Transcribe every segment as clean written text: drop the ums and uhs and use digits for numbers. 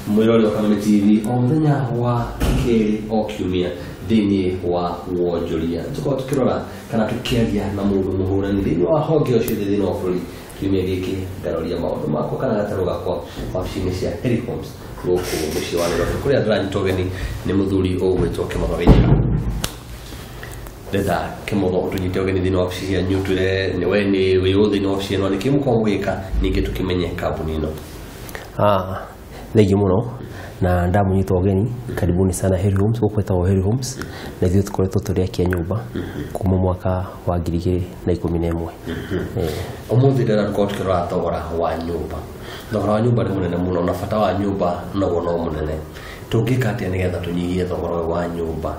mwirori wa Kameme TV omuthenya wa keri okiumia thini wa wonjoria tuko tukirora kana tukiagia na mundu muhurani thini wa honge ucio thini wa bũrũri kiumia gĩkĩ ngaroria maũndũ makwa kana gatarũ gakwa wabici-inĩ cia Heri Homes gũkũ mũciĩ wa Nairobi kũrĩa ndĩranyita ũgeni nĩ mũthuri ũgwĩtwo Kĩmotho Wĩnjĩra. Ndenda Kĩmotho ũtũnyite ũgeni thĩinĩ wa wabici cia nyutire we nĩ wĩ thĩinĩ wa wabici ĩno nĩkĩ mũkoragwo gwĩka ningĩ tũkĩmenye kambuni ĩno? Thengiũ mũno na ndamunyita ũgeni, karibuni sana Heri Homes. Gũkũ gwĩtagwo Heri Homes na ithuĩ tũkoretwo tũrĩakia nyũmba kuma mwaka wa 2011. Ũmũthĩ ndĩrenda gũkorwo tũkĩrora thogora wa nyũmba. Thogora wa nyũmba nĩ mũnene mũno na bata wa nyũmba naguo no mũnene. Tũngĩka atĩa nĩgetha tũnyihie thogora wa nyũmba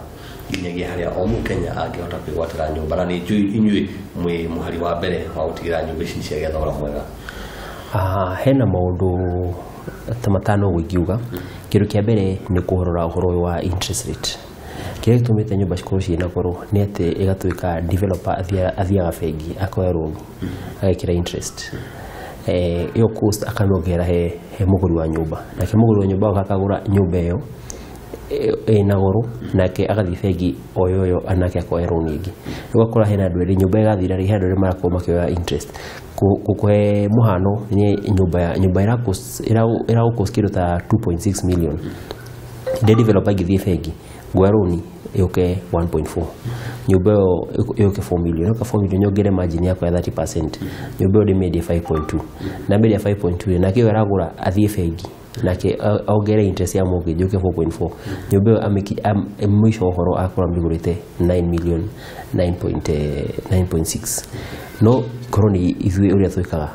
nginyagia harĩa o Mũkenya angĩhota kwĩgwatĩra nyũmba, na nĩ njũĩ inyuĩ mwĩ mũhari wa mbere wa gũtigĩrĩra nyũmba ici ciagĩa thogora mwega? Hena maũndũ ta matano ũngiuga. Kĩndũ kĩa mbere nĩ kũrora ũhoro wa interest rate. Kĩrĩa gĩtũmĩte nyũmba cikorwo ciĩna goro nĩ atĩ ĩgatuĩka developer athiaga bengi akoya loan agekĩra interest, iyo cost akanongera he mũgũri wa nyũmba, nake mũgũri wa nyũmba akagũra nyũmba ĩyo ĩna goro nake agathiĩ bengi oyoyo anake akoya loan ĩngĩ. Ũgakora hena andũ erĩ nyũmba ĩgathira rĩ, andũ erĩ marakorwo makĩoya interest. Kũkũhe mũhano nĩ nyũmba ĩragũkost kĩndũ ta 2.6 million. Hĩndĩ developer ĩngĩthiĩ bengi ngoya loan yũke 1.4, nyũmba ĩyo yũke 4 million, yũka 4 million nyongere margin yakwa ya 30%, nyũmba ĩyo ndĩmĩendie 5.2, na mĩendia 5.2 nake ĩyo aragũra athiĩ bengi nake aongere interest ya mortgage yũke 4.4, nyũmba ĩyo mũico ũhoro akorwo mĩgũrĩte 9 million 9.6. No korwo nĩ ithuĩ ũrĩa twĩkaga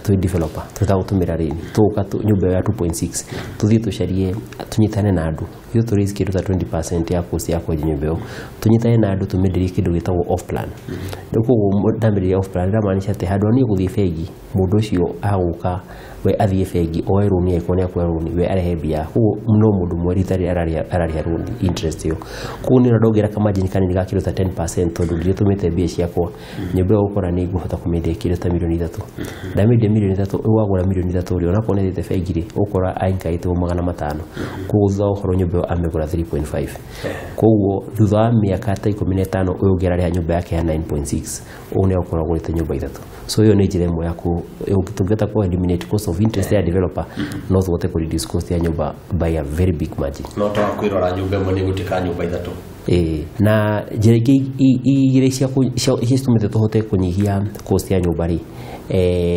twĩ developer tũtagũtũmĩra rĩni tũka nyũmba ya 2.6 tũthiĩ tũcarie tũnyitane na andũ ithuĩ tũraise kĩndũ ta 20% ya cost ya kwenja nyũmba ĩyo, tũnyitane na andũ tũmenderie kĩndũ gĩtagwo off plan. Koguo ndamenderia off plan ndamaanisha atĩ handũ niĩ gũthiĩ bengi mũndũ ũcio agũka we athiĩ bengi oe loan yake nĩ akoya loan we arehe mbia, koguo no mũndũ mweri tarĩ ararĩha loan interest ĩyo. Koguo nĩ ndongera kamargin kanini ga kĩndũ ta 10% tondũ ndirĩ tũmĩte mbia ciakwa nyũmba ĩyo gũkora nĩ ngũhota kũmendia kĩndũ ta mirioni 3. Ndamendia mirioni 3 wagũra mirioni 3 rĩ onakorwo nĩ thĩte bengi rĩ ũkora aingaĩte 500. Koguo thutha ũhoro nyũmba ĩyo amegũra 3.5. Koguo thutha wa mĩaka ta 15 ũyũ ũngĩararĩha nyũmba yake ya 9.6 ũũ nĩ akorwo agũrĩte nyũmba 3. So hiyo nĩ njĩra ĩmwe ya tũngĩhota ku eliminate cost of interest ya developer, no tũhote ku reduce cost ya nyũmba by a very big margin. No twa kwĩrora nyũmba ĩmwe nĩ gũtĩka nyũmba 3. Na njĩra ingĩ iria citũmĩte tũhote kũnyihia cost ya nyũmba rĩ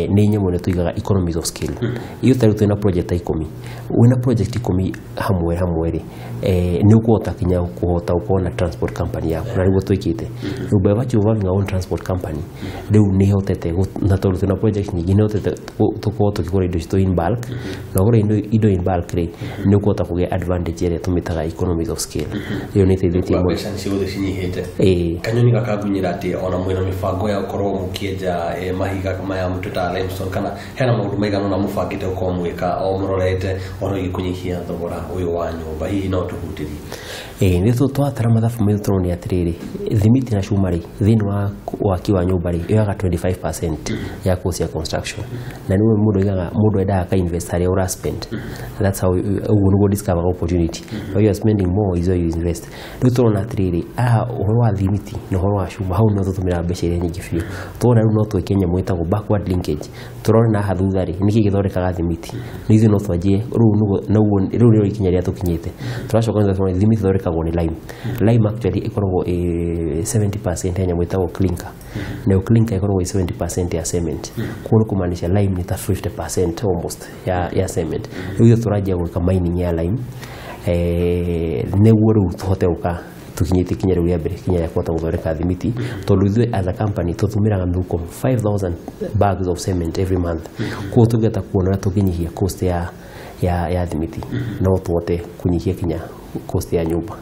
nĩ nyamũ nĩ tũigaga economies of scale. Iyo tarĩ twĩna project ta 10, wĩna project 10 hamwe rĩ nĩ ũkũhota kinya gũkorwo na transport company yaku, na nĩguo twĩkĩte nyũmba ya virtual having our own transport company rĩu nĩ hotete na tondũ twĩna project nyingĩ nĩ hotete tũkorwo tũkĩgũra indo citũ in bulk, na ũgũra indo in bulk rĩ nĩ ũkũhota kũgĩa advantage ĩrĩa tũmĩtaga economies of scale. Iyo nĩ ĩteithĩtie mũno. Mbeca ciothe cinyihĩte. Kanyoni gakagunyĩra atĩ ona mwĩna mĩbango ya gũkorwo mũkĩenja mahiga maya mũtu ta limestone, kana hena maũndũ maigana na mũbangĩte gũkorwo mwĩka o mũrorete ona igĩkũnyihia thogora ũyũ wa nyũmba, hihi no tũhutĩrie? Nĩ twatara mathabu maitũ tũronĩ atĩrĩrĩ, thimiti na cuma rĩ thĩinĩ wa waki wa nyũmba rĩ yoyaga 25% ya cost ya construction, na nĩwe mũndũ oigaga mũndũ endaga ka invest harĩa ũra spend. That's how ũguo nĩguo discover opportunity. When you are spending more is where you invest. Rĩu tũrona atĩrĩrĩ ũhoro wa thimiti na ũhoro wa cuma hau no tũtũmĩra mbeca iria nyingĩ biũ. Tũrona rĩu no twĩke nyamũ ĩtagwo backward linkage. Tũrona na haha thutha rĩ nĩkĩ gĩthondekaga thimiti, nĩ ithuĩ no twanjie rĩu nĩrĩo ikinya rĩrĩa tũkinyĩte. Tũracoka nĩ thimiti thondekagwo nĩ lime. Lime actually ĩkoragwo 70% ya nyamũ ĩtagwo clinker, nayo clinker ĩkoragwo 70% ya cement. Koguo nĩ kũmaanisha lime nĩ ta 50% almost ya cement. Rĩu tũranjia gwĩka mining ya lime nĩguo rĩu tũhote gũka tukinyĩte kinya rĩu rĩa mbere kinya ya kũhota gũthondeka thimiti, tondũ ithuĩ as a company tũtũmĩraga mĩhuko 5,000 bags of cement every month. Koguo tũngĩhota kuona tũkĩnyihia cost ya thimiti no tũhote kũnyihia kinya cost ya nyũmba.